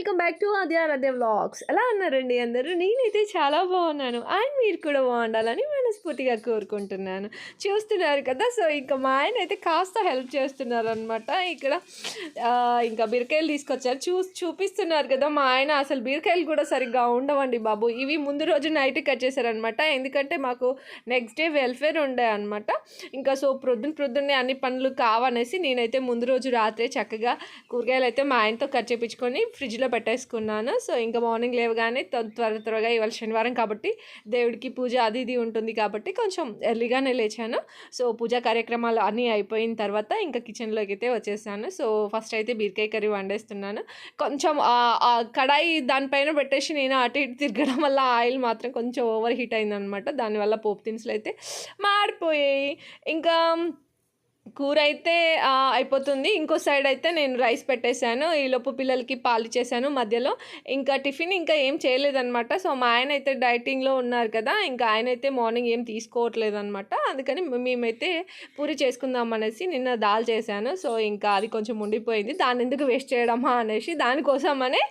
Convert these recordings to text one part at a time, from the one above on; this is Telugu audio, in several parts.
Welcome back to Aadya vlogs. ఎలా ఉన్నారండి అందరూ? నేనైతే చాలా బాగున్నాను. అండ్ మీరు కూడా బాగుండాలని మనస్ఫూర్తిగా కోరుకుంటున్నాను. చూస్తున్నారు కదా, సో ఇంకా మా ఆయన అయితే కాస్త హెల్ప్ చేస్తున్నారనమాట. ఇక్కడ ఇంకా బీరకాయలు తీసుకొచ్చారు. చూపిస్తున్నారు కదా, మా ఆయన అసలు బీరకాయలు కూడా సరిగ్గా ఉండవండి బాబు. ఇవి ముందు రోజు నైట్ కట్ చేశారనమాట. ఎందుకంటే మాకు నెక్స్ట్ డే వెల్ఫేర్ ఉండే అనమాట. ఇంకా సో ప్రొద్దున్నే అన్ని పనులు కావనేసి నేనైతే ముందు రోజు రాత్రే చక్కగా కూరగాయలు అయితే మా ఆయనతో కట్ చేయించుకొని ఫ్రిడ్జ్లో పెట్టేసుకున్నాను. సో ఇంకా మార్నింగ్ లేవగానే త్వరగా ఇవాళ శనివారం కాబట్టి దేవుడికి పూజ అది ఇది ఉంటుంది కాబట్టి కొంచెం ఎర్లీగానే లేచాను. సో పూజా కార్యక్రమాలు అన్నీ అయిపోయిన తర్వాత ఇంకా కిచెన్లోకి అయితే వచ్చేసాను. సో ఫస్ట్ అయితే బీరకాయ కర్రీ వండేస్తున్నాను. కొంచెం కడాయి దానిపైన పెట్టేసి నేను అటు ఇటు తిరగడం వల్ల ఆయిల్ మాత్రం కొంచెం ఓవర్ హీట్ అయిందనమాట. దానివల్ల పోపు దినుసులు అయితే మాడిపోయాయి. ఇంకా కూర అయితే అయిపోతుంది. ఇంకో సైడ్ అయితే నేను రైస్ పెట్టేశాను. ఈలోపు పిల్లలకి పాలు ఇచ్చేసాను మధ్యలో. ఇంకా టిఫిన్ ఇంకా ఏం చేయలేదన్నమాట. సో మా ఆయన అయితే డైటింగ్లో ఉన్నారు కదా, ఇంకా ఆయన అయితే మార్నింగ్ ఏం తీసుకోవట్లేదు అనమాట. అందుకని మేమైతే పూరి చేసుకుందాం అనేసి నిన్న దాల్ చేశాను. సో ఇంకా అది కొంచెం ఉండిపోయింది, దాన్ని ఎందుకు వేస్ట్ చేయడమా అనేసి దానికోసమనే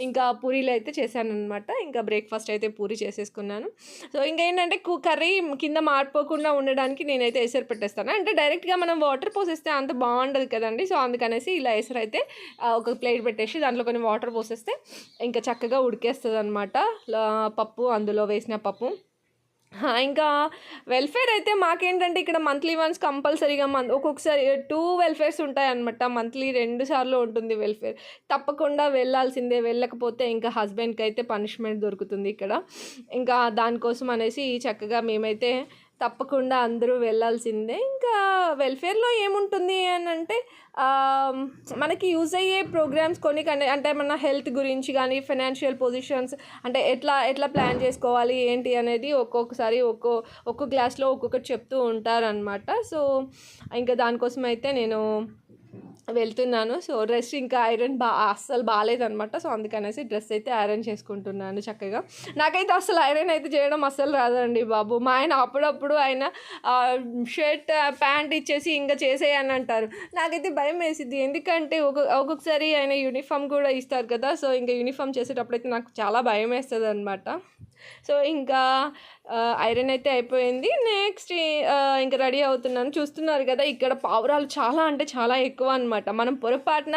ఇంకా పూరీలు అయితే చేశాను అనమాట. ఇంకా బ్రేక్ఫాస్ట్ అయితే పూరి చేసేసుకున్నాను. సో ఇంకేంటంటే కర్రీ కింద మాడిపోకుండా ఉండడానికి నేనైతే ఎసరు పెట్టేస్తాను. అంటే డైరెక్ట్గా మనం వాటర్ పోసేస్తే అంత బాగుండదు కదండి. సో అందుకనేసి ఇలా ఎసరు అయితే ఒక ప్లేట్ పెట్టేసి దాంట్లో కొన్ని వాటర్ పోసేస్తే ఇంకా చక్కగా ఉడికేస్తుంది అనమాట. పప్పు అందులో వేసిన పప్పు. ఇంకా వెల్ఫేర్ అయితే మాకేంటంటే ఇక్కడ మంత్లీ వన్స్ కంపల్సరీగా ఒక్కొక్కసారి 2 వెల్ఫేర్స్ ఉంటాయన్నమాట. మంత్లీ 2 సార్లు ఉంటుంది వెల్ఫేర్. తప్పకుండా వెళ్ళాల్సిందే. వెళ్ళకపోతే ఇంకా హస్బెండ్కి అయితే పనిష్మెంట్ దొరుకుతుంది ఇక్కడ. ఇంకా దానికోసం అనేసి చక్కగా మేమైతే తప్పకుండా అందరూ వెళ్ళాల్సిందే. ఇంకా వెల్ఫేర్లో ఏముంటుంది అని అంటే మనకి యూజ్ అయ్యే ప్రోగ్రామ్స్ కొన్ని అంటే మన హెల్త్ గురించి కానీ ఫైనాన్షియల్ పొజిషన్స్ అంటే ఎట్లా ప్లాన్ చేసుకోవాలి ఏంటి అనేది ఒక్కొక్కసారి ఒక్కో క్లాస్లో ఒక్కొక్కటి చెప్తూ ఉంటారనమాట. సో ఇంకా దానికోసం అయితే నేను వెళ్తున్నాను. సో డ్రెస్ ఇంకా ఐరన్ అస్సలు బాగాలేదనమాట. సో అందుకనేసి డ్రెస్ అయితే ఐరన్ చేసుకుంటున్నాను చక్కగా. నాకైతే అసలు ఐరన్ అయితే చేయడం అస్సలు రాదండి బాబు. మా ఆయన అప్పుడప్పుడు ఆయన షర్ట్ ప్యాంట్ ఇచ్చేసి ఇంకా చేసేయని అంటారు. నాకైతే భయం వేసిద్ది, ఎందుకంటే ఒక్కొక్కసారి ఆయన యూనిఫామ్ కూడా ఇస్తారు కదా. సో ఇంకా యూనిఫామ్ చేసేటప్పుడు అయితే నాకు చాలా భయం వేస్తుంది అనమాట. సో ఇంకా ఐరన్ అయితే అయిపోయింది. నెక్స్ట్ ఇంకా రెడీ అవుతున్నాను. చూస్తున్నారు కదా, ఇక్కడ పావురాలు చాలా అంటే చాలా ఎక్కువ అనమాట. మనం పొరపాటున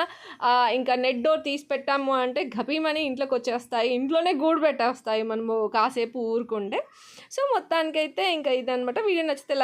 ఇంకా నెట్ డోర్ తీసి పెట్టాము అంటే గబీమని ఇంట్లోకి వచ్చేస్తాయి, ఇంట్లోనే గూడు పెట్టేస్తాయి మనము కాసేపు ఊరుకుంటే. సో మొత్తానికైతే ఇంకా ఇదనమాట. వీడియో నచ్చితే